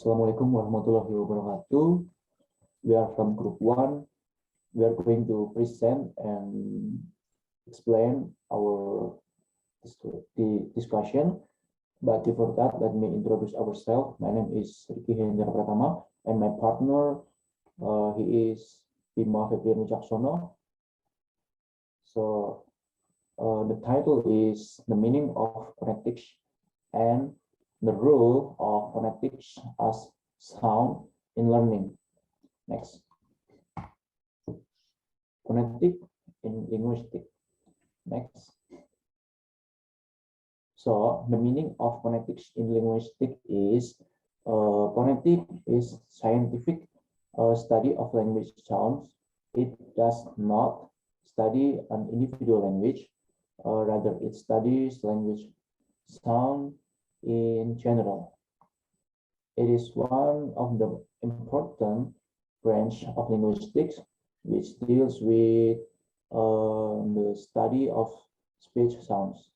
Assalamualaikum warahmatullahi wabarakatuh. We are from group 1. We are going to present and explain our discussion. But before that, let me introduce ourselves. My name is Ricky Hendra Pratama, and my partner, he is Bima Febrian Wicaksono. So the title is The Meaning of Phonetics and the Role of Phonetics as Sound in Learning. Next. Phonetic in linguistics. Next. So the meaning of phonetics in linguistics is phonetic is scientific study of language sounds. It does not study an individual language, rather it studies language sound in general. It is one of the important branch of linguistics which deals with the study of speech sounds.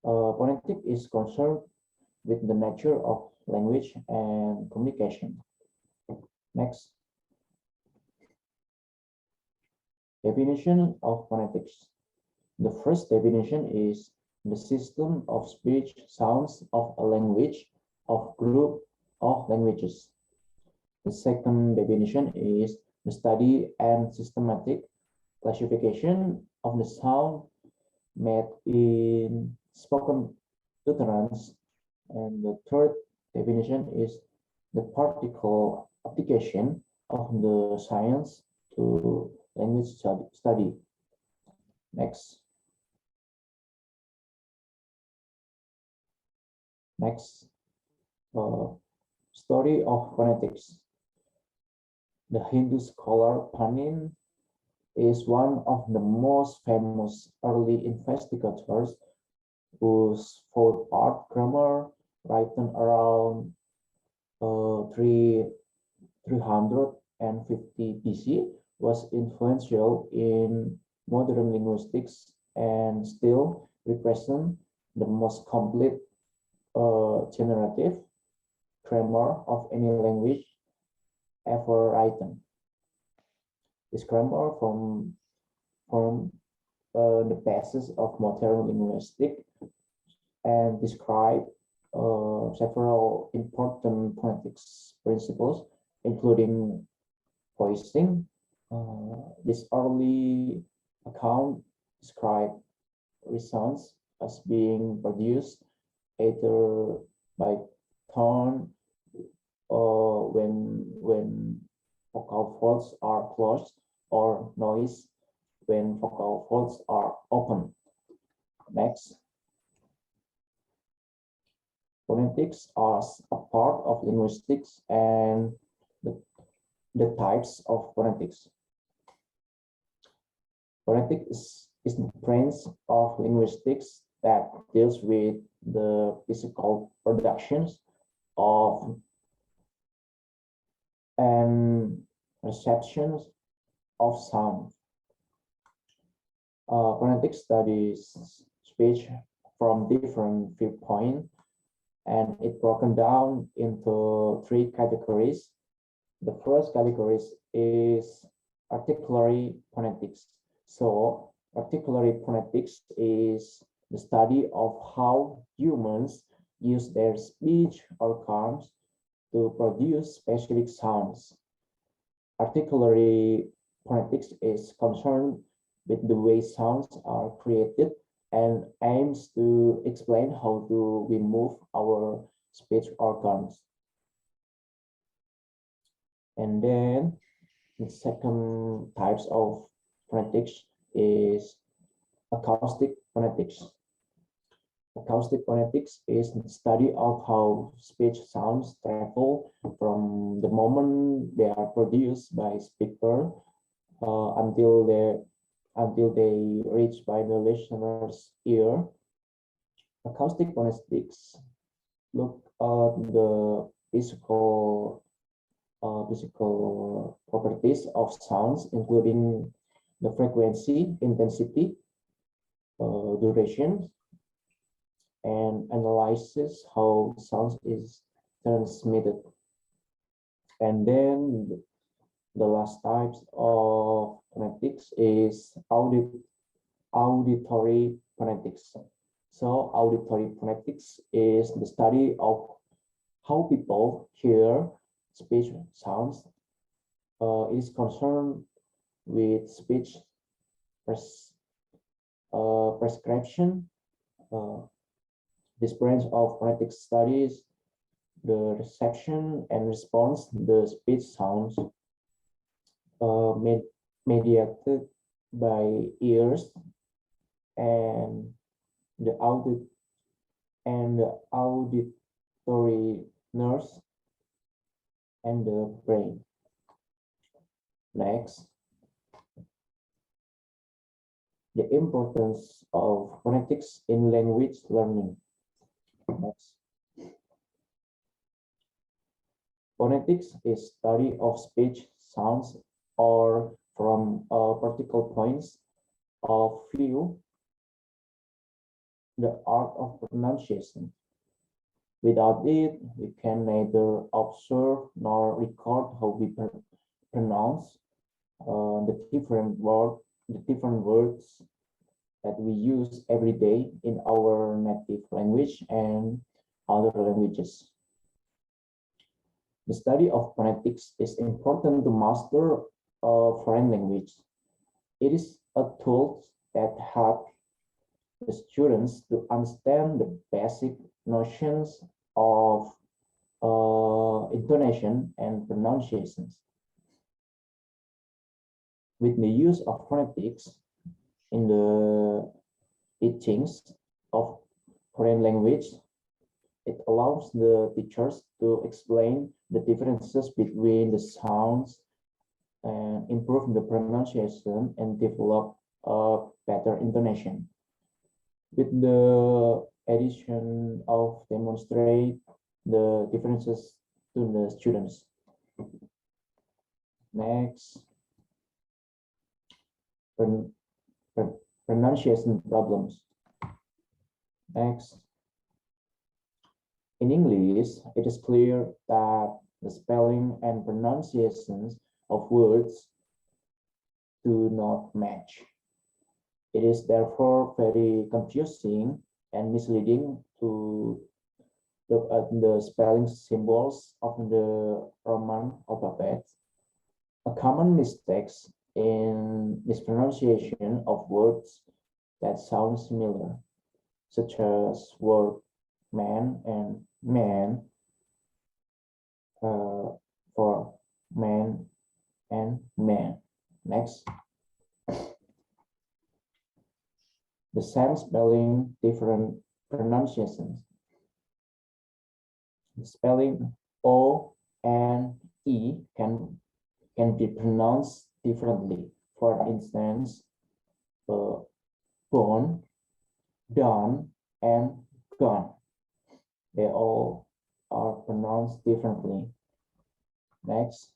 Phonetics is concerned with the nature of language and communication. Next. Definition of phonetics. The first definition is the system of speech sounds of a language of group of languages. The second definition is the study and systematic classification of the sound made in spoken utterance. And the third definition is the practical application of the science to language study. Next. Next. Story of phonetics. The Hindu scholar Panin is one of the most famous early investigators whose 4-part grammar, written around 350 BC, was influential in modern linguistics and still represent the most complete generative grammar of any language ever written. This grammar form the basis of modern linguistics and describe several important phonetics principles, including voicing. This early account describe resonance as being produced either by tone or when vocal folds are closed, or noise when vocal folds are open. Next. Phonetics as a part of linguistics and the types of phonetics. Phonetics is the branch of linguistics that deals with the physical productions of and receptions of sound. Phonetics studies speech from different viewpoints, and it's broken down into 3 categories. The first category is articulatory phonetics. So articulatory phonetics is the study of how humans use their speech organs to produce specific sounds. Articulatory phonetics is concerned with the way sounds are created and aims to explain how do we move our speech organs. And then the second types of phonetics is acoustic phonetics. Acoustic phonetics is the study of how speech sounds travel from the moment they are produced by speaker until they reach by the listener's ear. Acoustic phonetics look at the physical properties of sounds, including the frequency, intensity, duration, and analyzes how sound is transmitted. And then the last types of phonetics is auditory phonetics. So auditory phonetics is the study of how people hear speech sounds. It is concerned with speech prescription. This branch of phonetics studies the reception and response the speech sounds mediated by ears and the auditory nerves and the brain. Next, the importance of phonetics in language learning. Next. Phonetics is study of speech sounds or from particular points of view, the art of pronunciation. Without it, we can neither observe nor record how we pronounce the different words that we use every day in our native language and other languages. The study of phonetics is important to master a foreign language. It is a tool that helps the students to understand the basic notions of intonation and pronunciations. With the use of phonetics in the teachings of foreign language, it allows the teachers to explain the differences between the sounds and improve the pronunciation and develop a better intonation. With the addition of demonstrate the differences to the students. Next, pronunciation problems. Next, in English, it is clear that the spelling and pronunciations of words do not match. It is therefore very confusing and misleading to look at the spelling symbols of the Roman alphabet. A common mistake in mispronunciation of words that sound similar, such as word man and man for man and man. Next. The same spelling, different pronunciations. The spelling O and E can be pronounced differently. For instance, bone, done, and gone. They all are pronounced differently. Next,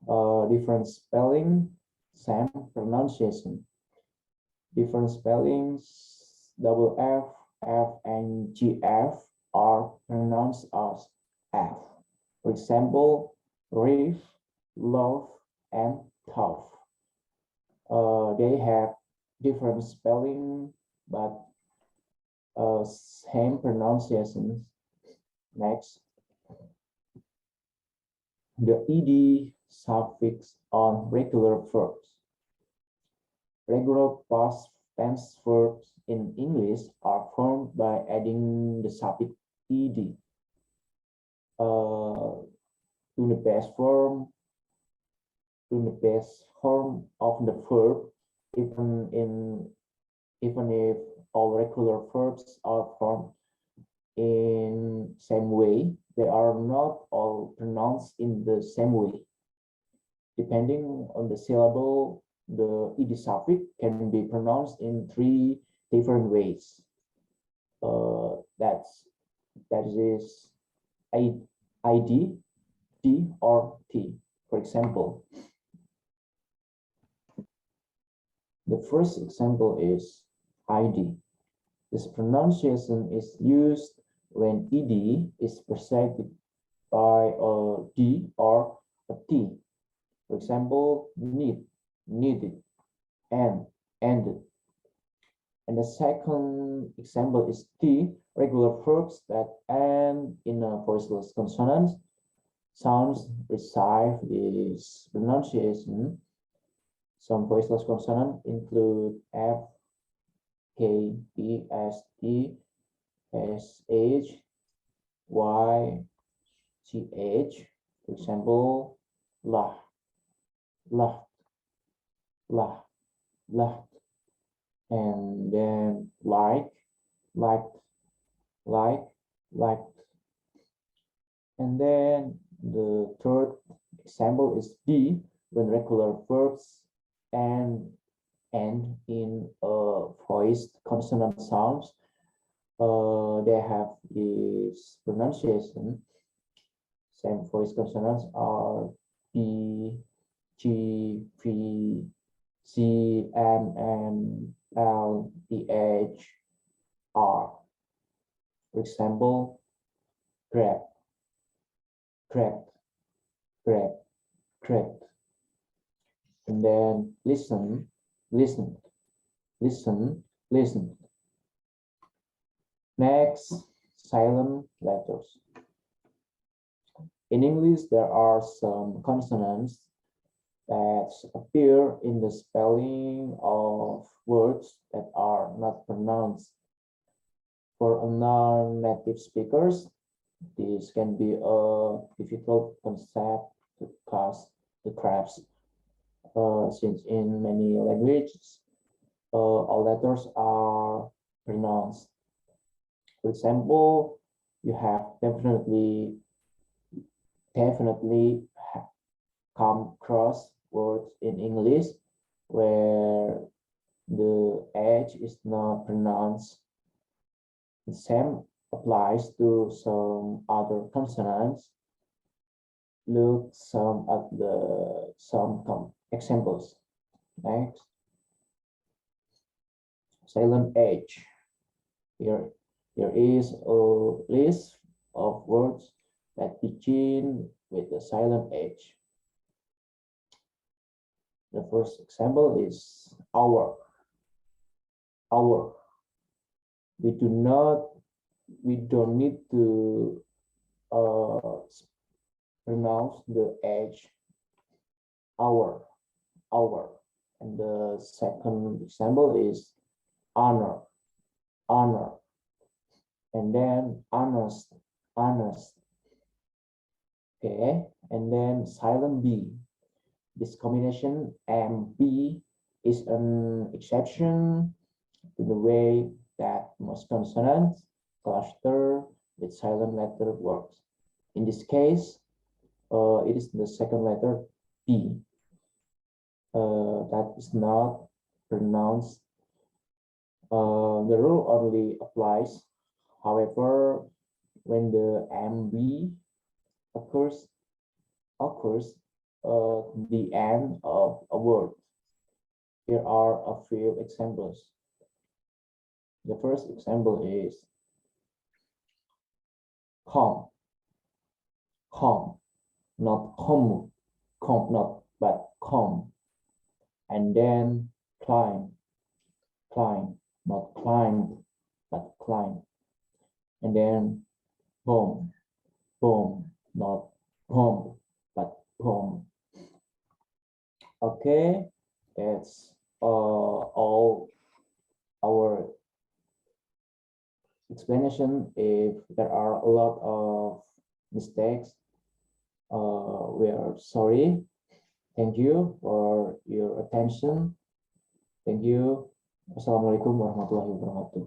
different spelling, same pronunciation. Different spellings, double F, F, and GF are pronounced as F. For example, reef, love, and tough. They have different spelling, but same pronunciations. Next, the ed suffix on regular verbs. Regular past tense verbs in English are formed by adding the suffix ed to the base form of the verb, even if all regular verbs are formed in same way, they are not all pronounced in the same way. Depending on the syllable, the ed suffix can be pronounced in 3 different ways. That is id, d, or t. For example, the first example is id. This pronunciation is used when ed is preceded by a d or a t. For example, need, needed, and, ended. And the second example is T, regular verbs that end in a voiceless consonant. Sounds receive this pronunciation. Some voiceless consonants include F, K, E, S, E, S, H, Y, T, H. For example, lah, lah, lah, lah. And then like, liked, liked. And then the third example is B, when regular verbs and end in voiced consonant sounds. They have this pronunciation. Same voiced consonants are B, G, V, C, M, N, L, D, H, R. For example, grab, grab, grab, grab. And then listen, listen, listen, listen. Next, silent letters. In English, there are some consonants that appear in the spelling of words that are not pronounced. For non-native speakers, this can be a difficult concept to grasp, since in many languages, all letters are pronounced. For example, you have definitely come across words in English where the H is not pronounced. The same applies to some other consonants. Look some at some examples. Next, silent H. Here is a list of words that begin with the silent H. The first example is hour. Hour. We don't need to pronounce the H. Hour. Hour. And the second example is honor. Honor. And then honest. Honest. Okay. And then silent B. This combination M-B is an exception to the way that most consonants cluster with silent letter works. In this case, it is the second letter B that is not pronounced. The rule only applies, however, when the MB occurs the end of a word. Here are a few examples. The first example is calm, calm, not calm, calm, not but calm. And then climb, climb, not climb, but climb. And then bomb, bomb, not bomb, but bomb. Okay, that's all our explanation. If there are a lot of mistakes, we are sorry. Thank you for your attention. Thank you. Wassalamualaikum warahmatullahi wabarakatuh.